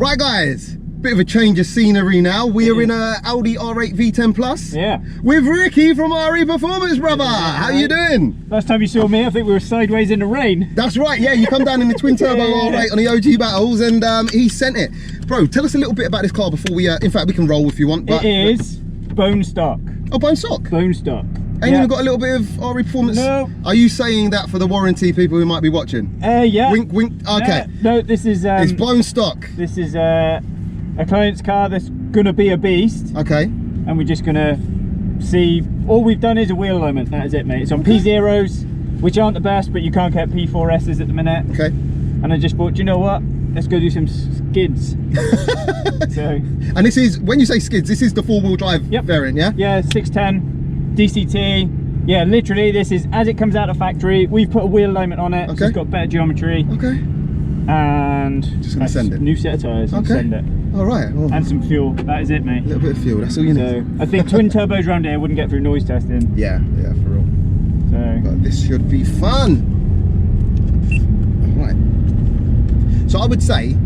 Right guys, bit of a change of scenery now. We are in a Audi R8 V10 Plus. Yeah. With Ricky from R8 Performance, brother. How you doing? Last time you saw me, I think we were sideways in the rain. That's right, yeah. You come down in the twin turbo R8 on the OG battles and he sent it. Bro, tell us a little bit about this car before we, in fact we can roll if you want. But, it is bone stock. Oh, bone stock? Bone stock. Ain't even got a little bit of R8 Performance? No. Are you saying that for the warranty people who might be watching? Yeah. Wink, wink, okay. No, this is... it's bone stock. This is a client's car that's gonna be a beast. Okay. And we're just gonna see, all we've done is a wheel alignment, that is it mate. It's on P0s, which aren't the best, but you can't get P4Ss at the minute. Okay. And I just thought, you know what? Let's go do some skids. And this is, when you say skids, this is the four-wheel drive variant, yeah? Yeah, 610. DCT, yeah, literally this is as it comes out of factory. We've put a wheel alignment on it, so it's got better geometry. Okay. And just gonna send it. New set of tyres. Okay. Send it. All right. Well, and some fuel. That is it, mate. A little bit of fuel. That's all you need. So I think twin turbos around here wouldn't get through noise testing. Yeah, yeah, for real. So but this should be fun. All right. So I would say,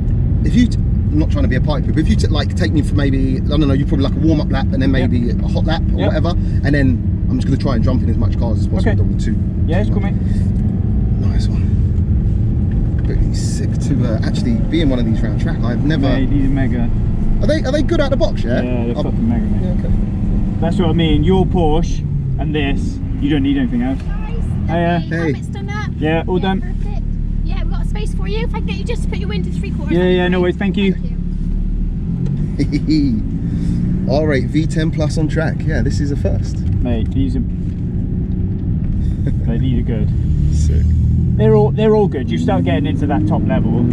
if you, I'm not trying to be a pipe, but if you like take me for maybe, I don't know, you probably like a warm up lap and then maybe a hot lap or whatever, and then I'm just going to try and jump in as much cars as possible. Don't want to. Yeah, it's cool, mate. Nice one. Pretty sick to actually be in one of these round track. I've never. Mate, these are mega. Are they good out the box? Yeah. Yeah, they're fucking mega, mate. Yeah, okay. That's what I mean. Your Porsche and this, you don't need anything else. Nice. Hey. It's done up. Yeah, all done. Perfect. Yeah, we've got a space for you. If I can get you just to put your windows 3/4. Yeah, no worries. Thank you. R8 V10 Plus on track. Yeah, this is a first. Mate, these are these are good. Sick. They're all good. You start getting into that top level.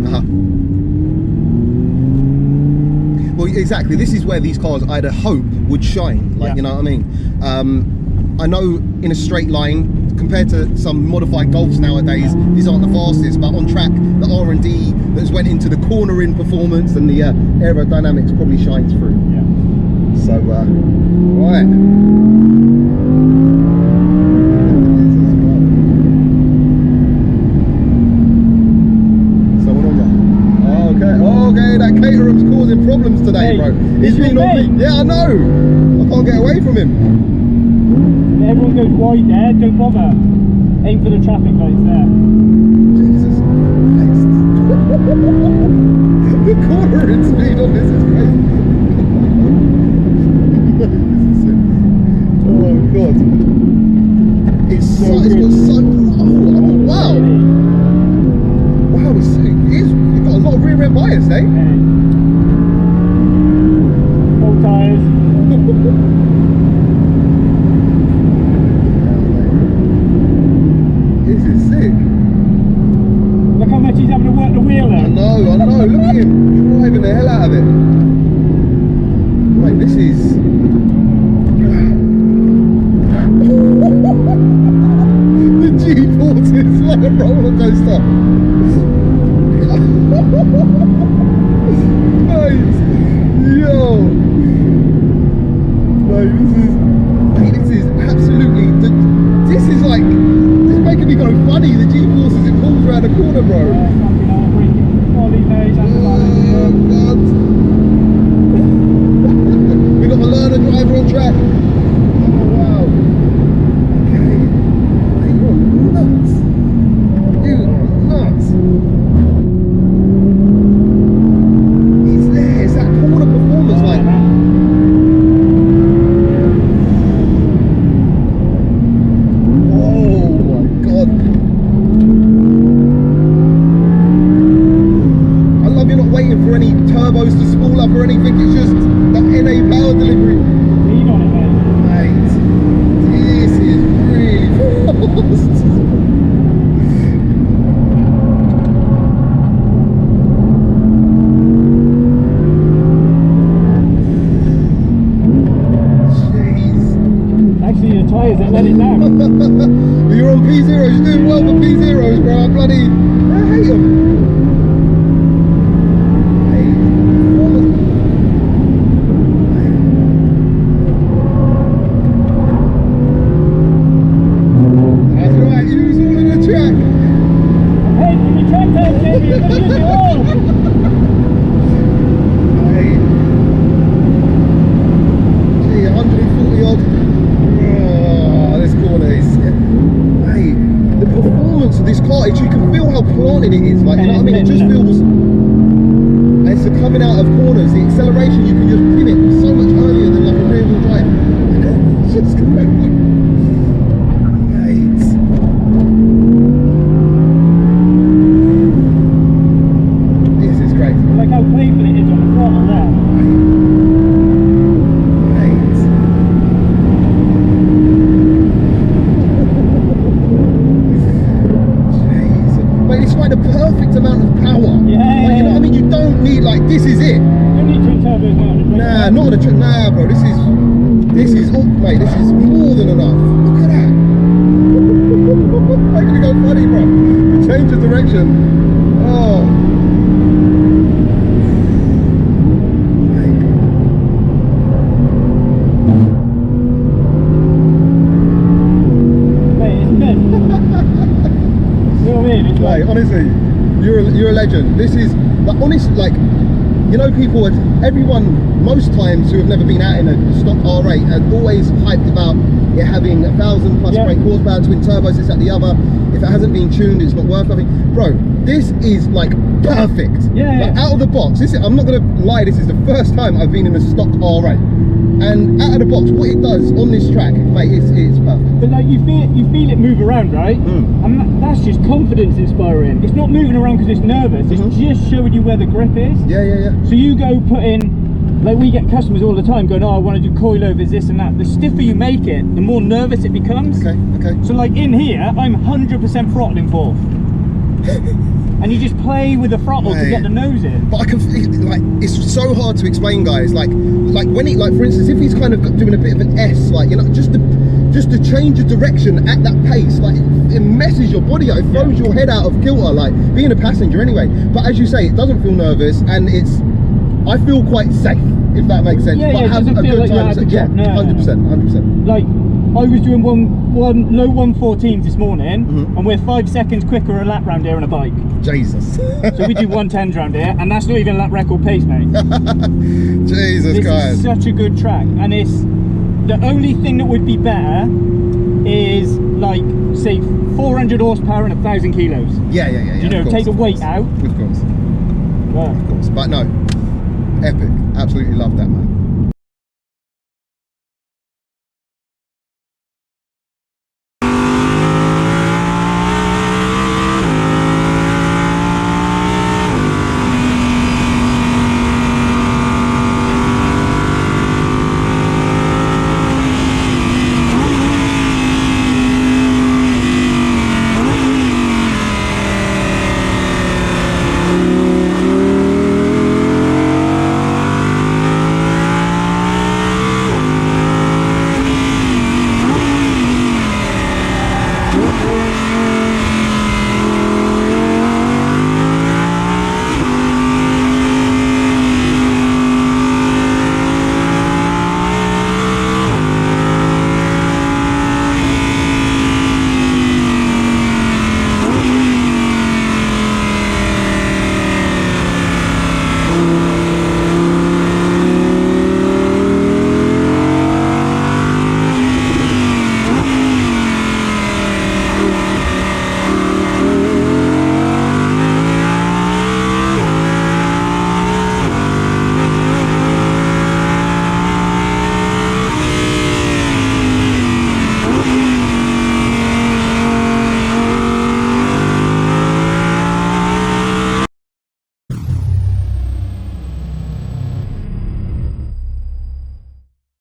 Well, exactly. This is where these cars I'd hope would shine. Like, you know what I mean? I know in a straight line, compared to some modified Golfs nowadays, these aren't the fastest, but on track, the R&D that's went into the cornering performance and the aerodynamics probably shines through. Yeah. So, right. Okay, that caterer's causing problems today, bro. He's been on me. Yeah, I know. I can't get away from him. Everyone goes wide there, don't bother. Aim for the traffic lights there. Jesus Christ. The cornering speed on this is crazy. Oh god. It's got so, wow. Wow, it's got a lot of rear end bias, eh? Full tyres. This is sick. Look how much he's having to work the wheel there. I know, look at him driving the hell out of it. Mate, this is... the G-force is like a roller coaster. Mate, yo. Mate, this is absolutely... This is like... This is making me go funny. The G-force as it pulls around the corner, bro. We got a learner driver on track. Oh wow. Okay. Mate, you're nuts. You're nuts. It's there. It's that corner performance, like. Oh my god. I love you're not waiting for any turbos to spool up or anything. It's just that NA power delivery. Lean on it, mate. This is really fast. Jeez. Actually, the tyres that let it down. You're on P0s. You're doing well for P0s, bro. I hate them. this car, you can feel how planted it is. Like, you know what I mean? It just feels. And it's coming out of corners. The acceleration, you can just pin it so much earlier than like a rear wheel drive. It's just great. This is crazy. Like how playful it is on the throttle there. It's like the perfect amount of power. Yeah. Like, you know what I mean? You don't need, like, this is it. You don't need twin turbos now. Nah, not on a trip. Nah, bro. This is, oh, mate. This is more than enough. Look at that. Making me go funny, bro. You change the direction. Oh. Mate, it's good. You know what I mean? It's like, Mate, honestly, you're a legend. This is, like, honest, like, you know, people, everyone, most times who have never been out in a stock R8 are always hyped about it having 1,000 plus brake horsepower, twin turbos, this, that, the other. If it hasn't been tuned, it's not worth nothing. Bro, this is like perfect. Yeah. Like, out of the box. This is, I'm not gonna lie, this is the first time I've been in a stock R8. And out of the box, what it does on this track, mate, it's perfect. but like you feel it move around, right? And that's just confidence inspiring. It's not moving around because it's nervous. It's just showing you where the grip is. Yeah. So you go put in, like we get customers all the time going, oh, I want to do coilovers, this and that. The stiffer you make it, the more nervous it becomes. Okay. So like in here, I'm 100% throttling forth. And you just play with the throttle to get the nose in. But I can feel, like, it's so hard to explain, guys. Like when he, like, for instance, if he's kind of doing a bit of an S, like, you know, just to change your direction at that pace, like, it messes your body out, it throws your head out of kilter, like being a passenger anyway. But as you say, it doesn't feel nervous, and I feel quite safe, if that makes sense. Yeah, but it have doesn't a feel good like time. you're Yeah, 100%. Like, I was doing one low 114s this morning, and we're 5 seconds quicker a lap round here on a bike. Jesus. So we do 110s round here, and that's not even lap record pace, mate. Jesus, this guys. is such a good track, and it's the only thing that would be better is like say 400 horsepower and 1,000 kilos. Yeah. You know, take the weight out. Of course. Yeah. Of course. But no, epic. Absolutely love that, man.